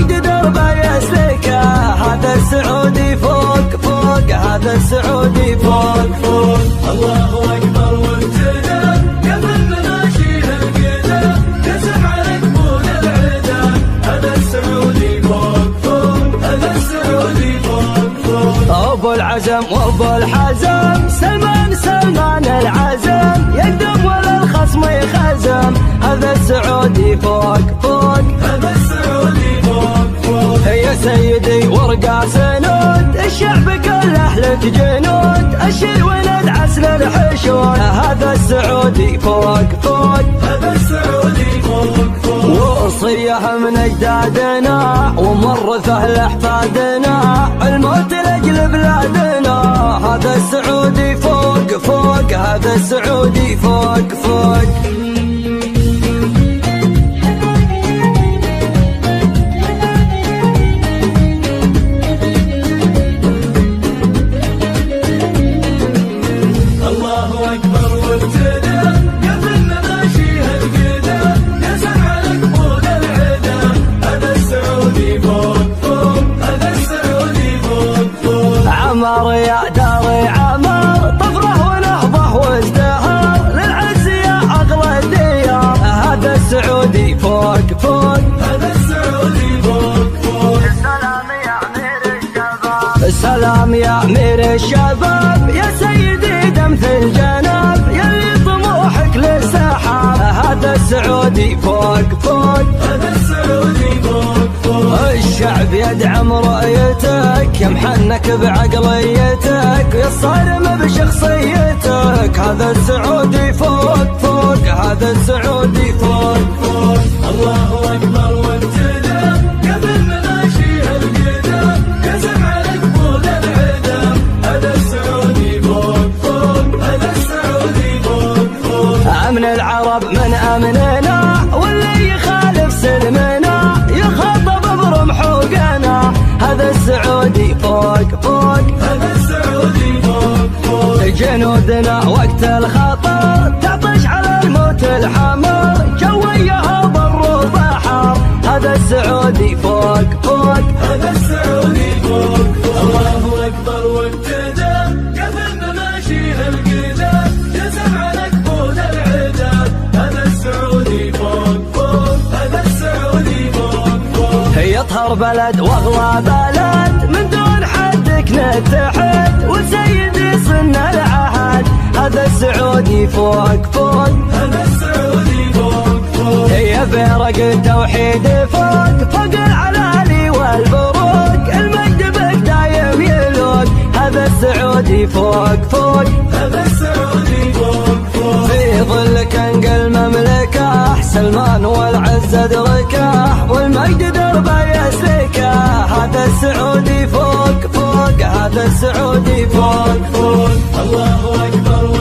والمجد دربه يسلكه. هذا السعودي فوق فوق، هذا السعودي فوق فوق. الله أكبر وابتدى قبل مناشيه القدى، يسمع لك طول العدا. هذا السعودي فوق فوق، هذا السعودي فوق فوق. أبو العزم وأبو الحزم، سلمان سلمان العزم، يقدم ولا الخصم يخزم. هذا السعودي فوق فوق، هذا السعودي فوق فوق. يا سيدي ورقة سنود، الشعب كله لك جنود، الشي ولد عسل الحشود. هذا السعودي فوق فوق، هذا السعودي فوق فوق. وصية من أجدادنا ومورثه لأحفادنا، الموت لأجل بلادنا. هذا السعودي فوق فوق، هذا السعودي فوق فوق. الله أكبر وابتدى قبل مناشيه القدى، يسمع لك طول العدا. هذا السعودي فوق فوق، هذا السعودي فوق فوق. عمر يا داري عمر، طفره ونهضه وازدهار، للعز يا أغلى الديار. هذا السعودي فوق فوق، هذا السعودي فوق فوق. السلام يا أمير الشباب، السلام يا أمير الشباب، يا سيدي دمث الجناب، يلي طموحك للسحاب. هذا السعودي فوق فوق، هذا السعودي فوق فوق. الشعب يدعم رؤيتك، يمحنك بعقليتك، يصارم بشخصيتك. هذا السعودي فوق فوق، هذا السعودي فوق فوق. الله أكبر وابتدى قبل مناشيه القدى، يسمع لك طول العدا. هذا السعودي فوق فوق، هذا السعودي فوق فوق. أمن العرب من أمننا، واللي يخالف سلمنا يخاطب برمح وقنا. هذا السعودي فوق فوق، هذا السعودي فوق فوق. جنودنا وقت الخطر تعطش على الموت الحمر، جويها بر وبحر. هذا السعودي فوق فوق، هذا السعودي فوق فوق. الله أكبر وابتدى قبل مناشيه القدى، يسمع لك طول العدا. هذا السعودي فوق فوق، هذا السعودي فوق فوق. يطهر بلد واغلى بلد، من دون حدك نتحد، وسيدي صن العهد. هذا السعودي فوق فوق، هذا السعودي فوق فوق. هي فرق التوحيد فوق فوق العلالي والبروق، المجد بك دايم يلوق. هذا السعودي فوق فوق، هذا السعودي فوق فوق. في ظلك انقل مملكه، سلمان والعز ادركه، والمجد دربه يسلكه. هذا السعودي فوق فوق، هذا السعودي فوق فوق. الله أكبر